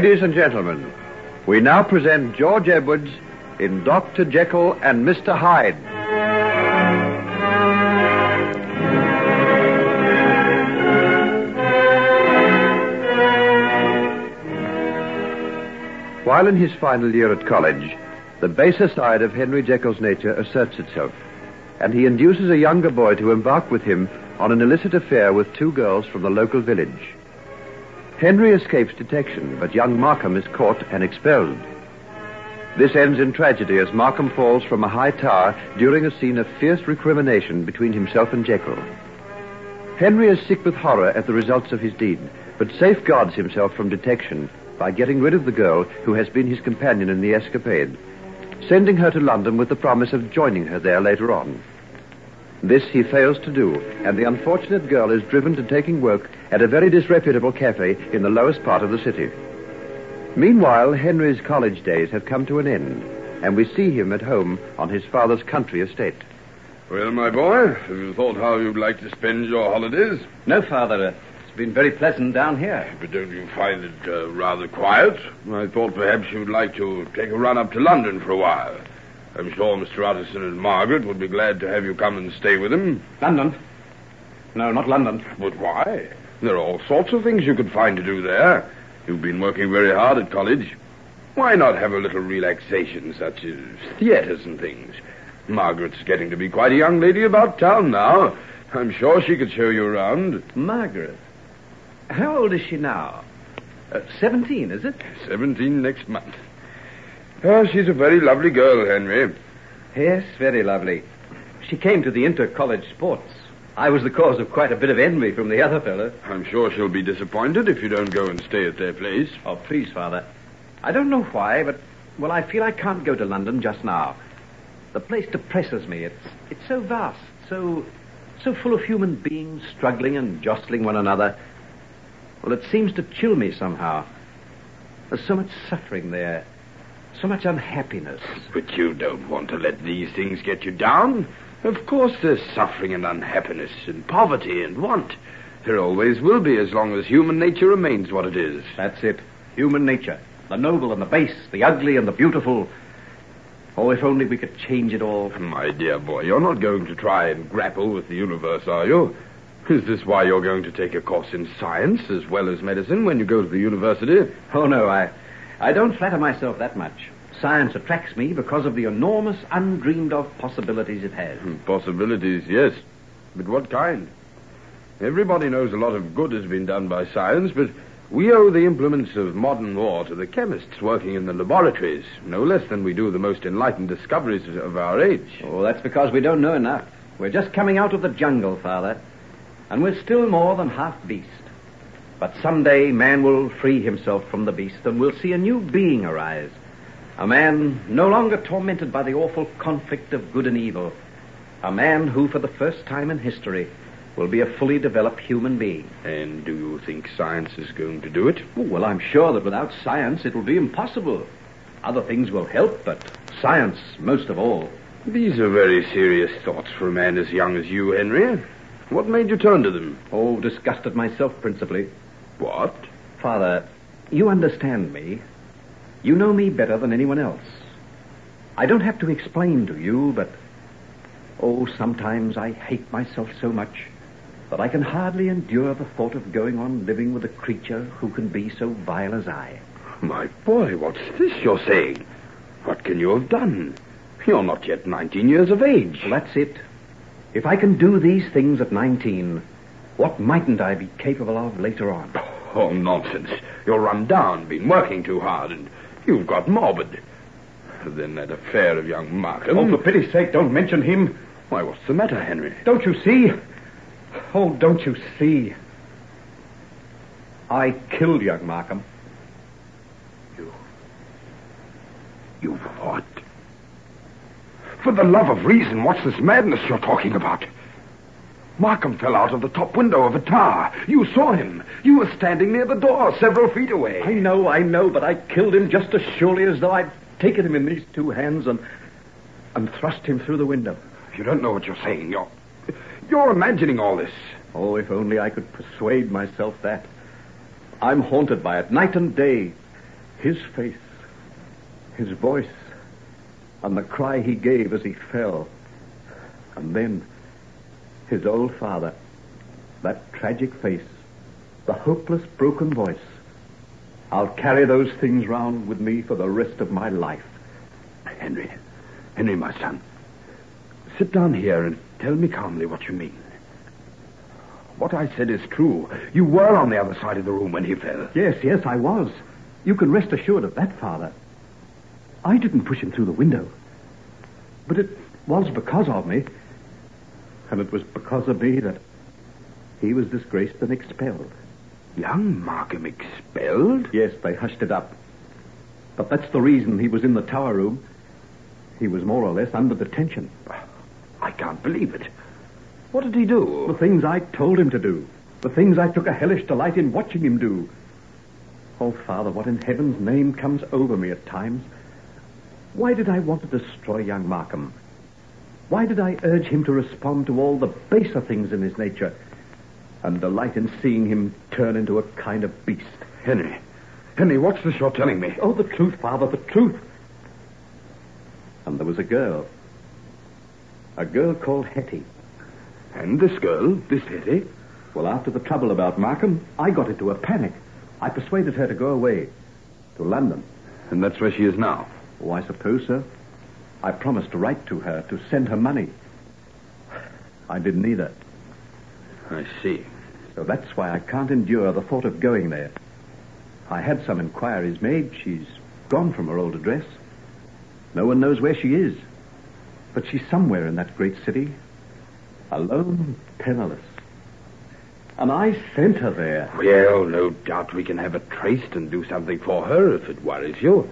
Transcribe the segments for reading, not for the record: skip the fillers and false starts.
Ladies and gentlemen, we now present George Edwards in Dr. Jekyll and Mr. Hyde. While in his final year at college, the baser side of Henry Jekyll's nature asserts itself, and he induces a younger boy to embark with him on an illicit affair with two girls from the local village. Henry escapes detection, but young Markham is caught and expelled. This ends in tragedy as Markham falls from a high tower during a scene of fierce recrimination between himself and Jekyll. Henry is sick with horror at the results of his deed, but safeguards himself from detection by getting rid of the girl who has been his companion in the escapade, sending her to London with the promise of joining her there later on. This he fails to do, and the unfortunate girl is driven to taking work at a very disreputable cafe in the lowest part of the city. Meanwhile, Henry's college days have come to an end, and we see him at home on his father's country estate. Well, my boy, have you thought how you'd like to spend your holidays? No, Father. It's been very pleasant down here. But don't you find it rather quiet? I thought perhaps you'd like to take a run up to London for a while. I'm sure Mr. Utterson and Margaret would be glad to have you come and stay with them. London? No, not London. But why? There are all sorts of things you could find to do there. You've been working very hard at college. Why not have a little relaxation, such as theaters and things? Margaret's getting to be quite a young lady about town now. I'm sure she could show you around. Margaret? How old is she now? 17, is it? 17 next month. Oh, she's a very lovely girl, Henry. Yes, very lovely. She came to the inter-college sports. I was the cause of quite a bit of envy from the other fellow. I'm sure she'll be disappointed if you don't go and stay at their place. Oh, please, Father. I don't know why, but, well, I feel I can't go to London just now. The place depresses me. It's so vast, so full of human beings struggling and jostling one another. Well, it seems to chill me somehow. There's so much suffering there. So much unhappiness. But you don't want to let these things get you down. Of course there's suffering and unhappiness and poverty and want. There always will be as long as human nature remains what it is. That's it. Human nature. The noble and the base, the ugly and the beautiful. Oh, if only we could change it all. My dear boy, you're not going to try and grapple with the universe, are you? Is this why you're going to take a course in science as well as medicine when you go to the university? Oh, no, I don't flatter myself that much. Science attracts me because of the enormous, undreamed-of possibilities it has. Possibilities, yes. But what kind? Everybody knows a lot of good has been done by science, but we owe the implements of modern war to the chemists working in the laboratories, no less than we do the most enlightened discoveries of our age. Oh, that's because we don't know enough. We're just coming out of the jungle, Father, and we're still more than half beast. But someday man will free himself from the beast, and we'll see a new being arise. A man no longer tormented by the awful conflict of good and evil. A man who, for the first time in history, will be a fully developed human being. And do you think science is going to do it? Oh, well, I'm sure that without science it will be impossible. Other things will help, but science most of all. These are very serious thoughts for a man as young as you, Henry. What made you turn to them? Oh, disgust at myself, principally. What? Father, you understand me. You know me better than anyone else. I don't have to explain to you, but... oh, sometimes I hate myself so much that I can hardly endure the thought of going on living with a creature who can be so vile as I. My boy, what's this you're saying? What can you have done? You're not yet 19 years of age. Well, that's it. If I can do these things at 19, what mightn't I be capable of later on? Oh, nonsense. You're run down, been working too hard, and you've got morbid. Then that affair of young Markham... Oh, for pity's sake, don't mention him. Why, what's the matter, Henry? Don't you see? Oh, don't you see? I killed young Markham. You what? For the love of reason, what's this madness you're talking about? Markham fell out of the top window of a tower. You saw him. You were standing near the door, several feet away. I know, but I killed him just as surely as though I'd taken him in these two hands and thrust him through the window. You don't know what you're saying. You're imagining all this. Oh, if only I could persuade myself that. I'm haunted by it night and day. His face, his voice, and the cry he gave as he fell. And then, his old father, that tragic face, the hopeless, broken voice. I'll carry those things round with me for the rest of my life. Henry, my son. Sit down here and tell me calmly what you mean. What I said is true. You were on the other side of the room when he fell. Yes, I was. You can rest assured of that, Father. I didn't push him through the window. But it was because of me. And it was because of me that he was disgraced and expelled. Young Markham expelled? Yes, they hushed it up. But that's the reason he was in the tower room. He was more or less under detention. I can't believe it. What did he do? The things I told him to do. The things I took a hellish delight in watching him do. Oh, Father, what in heaven's name comes over me at times? Why did I want to destroy young Markham? Why did I urge him to respond to all the baser things in his nature and delight in seeing him turn into a kind of beast? Henry, what's this you're telling me? Oh, the truth, Father, the truth. And there was a girl called Hetty. And this girl, this Hetty? Well, after the trouble about Markham, I got into a panic. I persuaded her to go away, to London. And that's where she is now? Oh, I suppose so. I promised to write to her, to send her money. I didn't either. I see. So that's why I can't endure the thought of going there. I had some inquiries made. She's gone from her old address. No one knows where she is. But she's somewhere in that great city, alone, penniless. And I sent her there. Well, no doubt we can have it traced and do something for her if it worries you.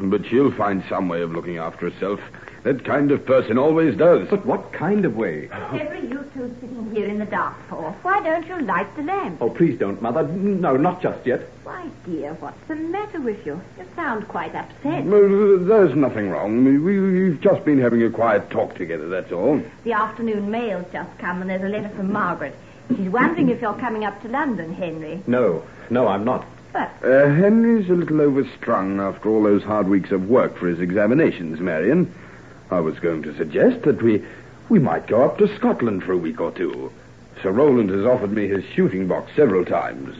But she'll find some way of looking after herself. That kind of person always does. But what kind of way? What are you two sitting here in the dark for? Why don't you light the lamp? Oh, please don't, Mother. No, not just yet. Why, dear, what's the matter with you? You sound quite upset. Well, there's nothing wrong. We've just been having a quiet talk together, that's all. The afternoon mail's just come and there's a letter from Margaret. She's wondering if you're coming up to London, Henry. No, I'm not. But Henry's a little overstrung after all those hard weeks of work for his examinations, Marion. I was going to suggest that we might go up to Scotland for a week or two. Sir Roland has offered me his shooting box several times.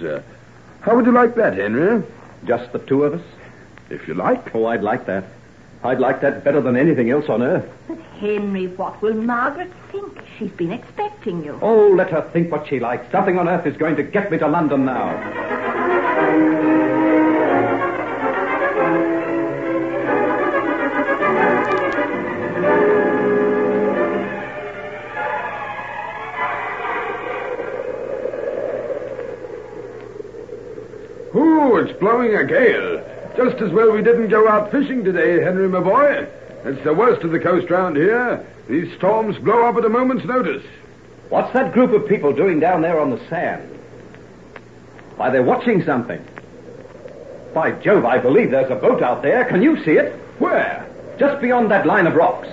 How would you like that, Henry? Just the two of us? If you like. Oh, I'd like that. I'd like that better than anything else on earth. But, Henry, what will Margaret think? She's been expecting you. Oh, let her think what she likes. Nothing on earth is going to get me to London now. Ooh, it's blowing a gale. Just as well we didn't go out fishing today, Henry, my boy. It's the worst of the coast round here. These storms blow up at a moment's notice. What's that group of people doing down there on the sand? Why, they're watching something. By Jove, I believe there's a boat out there. Can you see it? Where? Just beyond that line of rocks.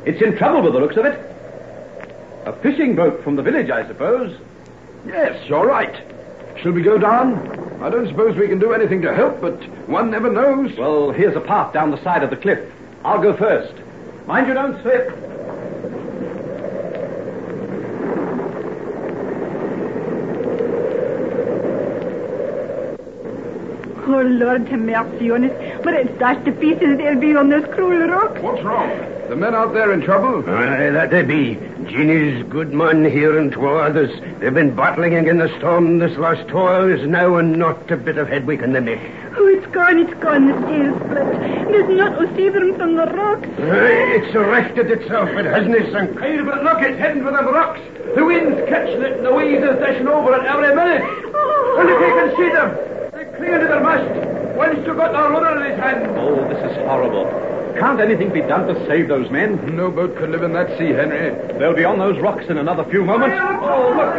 It's in trouble with the looks of it. A fishing boat from the village, I suppose. Yes, you're right. Shall we go down? I don't suppose we can do anything to help, but one never knows. Well, here's a path down the side of the cliff. I'll go first. Mind you don't slip. Oh, Lord, have mercy on us. But it's dashed to pieces they'll be on those cruel rocks. What's wrong? The men out there in trouble? Aye, that they be. Jeannie's good man here and two others. They've been battling against the storm this last 2 hours now, and not a bit of headway can they make. Oh, it's gone, the sail's split. There's not to save them from the rocks. Aye, it's erected itself, it hasn't it, son? Hey, but look, it's heading for them rocks. The wind's catching it, and the waves are dashing over it every minute. Oh. And if you can see them, they're clear to their mast. One's still got their rudder in his hand. Oh, this is horrible. Can't anything be done to save those men? No boat could live in that sea, Henry. They'll be on those rocks in another few moments. Oh, look.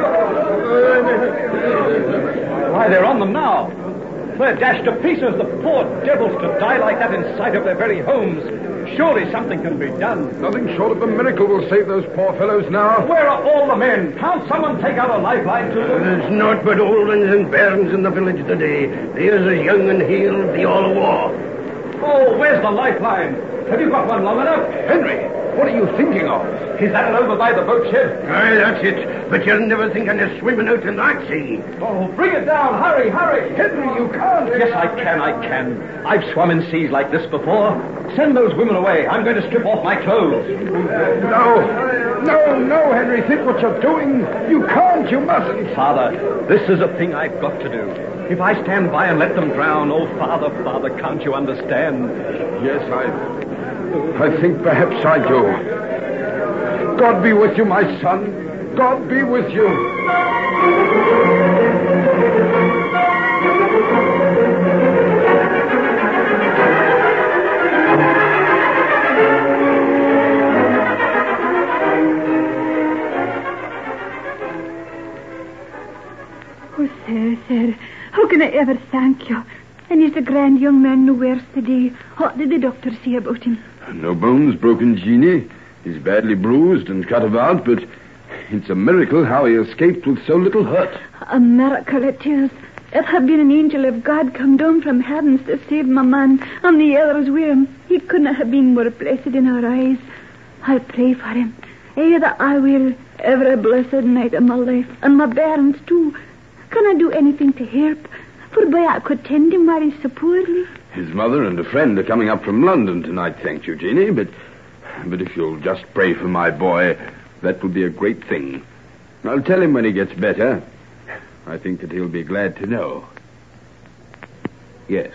Why, they're on them now. They're dashed to pieces, the poor devils, to die like that in sight of their very homes. Surely something can be done. Nothing short of a miracle will save those poor fellows now. Where are all the men? Can't someone take out a lifeline to them? There's naught but old uns and bairns in the village today. There's as young and healed the all war. Oh, where's the lifeline? Have you got one long enough? Henry, what are you thinking of? Is that over by the boat shed? Aye, that's it. But you're never thinking of swimming out in that sea. Oh, bring it down. Hurry, hurry. Henry, you can't. Yes, I can. I've swum in seas like this before. Send those women away. I'm going to strip off my clothes. No, Henry. Think what you're doing. You can't. You mustn't. Father, this is a thing I've got to do. If I stand by and let them drown, oh, Father, can't you understand? Yes, I think perhaps I do. God be with you, my son. God be with you. Oh, sir, how can I ever thank you? And he's a grand young man no worse today. What did the doctor say about him? No bones broken, Jeannie. He's badly bruised and cut about, but it's a miracle how he escaped with so little hurt. A miracle it is. It had been an angel of God come down from heavens to save my man and the others with him. He couldn't have been more blessed in our eyes. I'll pray for him. That I will every blessed night of my life, and my bairns too. Can I do anything to help? For boy, I could tend him while he's so poorly. His mother and a friend are coming up from London tonight, thank you, Jeannie, but if you'll just pray for my boy, that will be a great thing. I'll tell him when he gets better. I think that he'll be glad to know. Yes.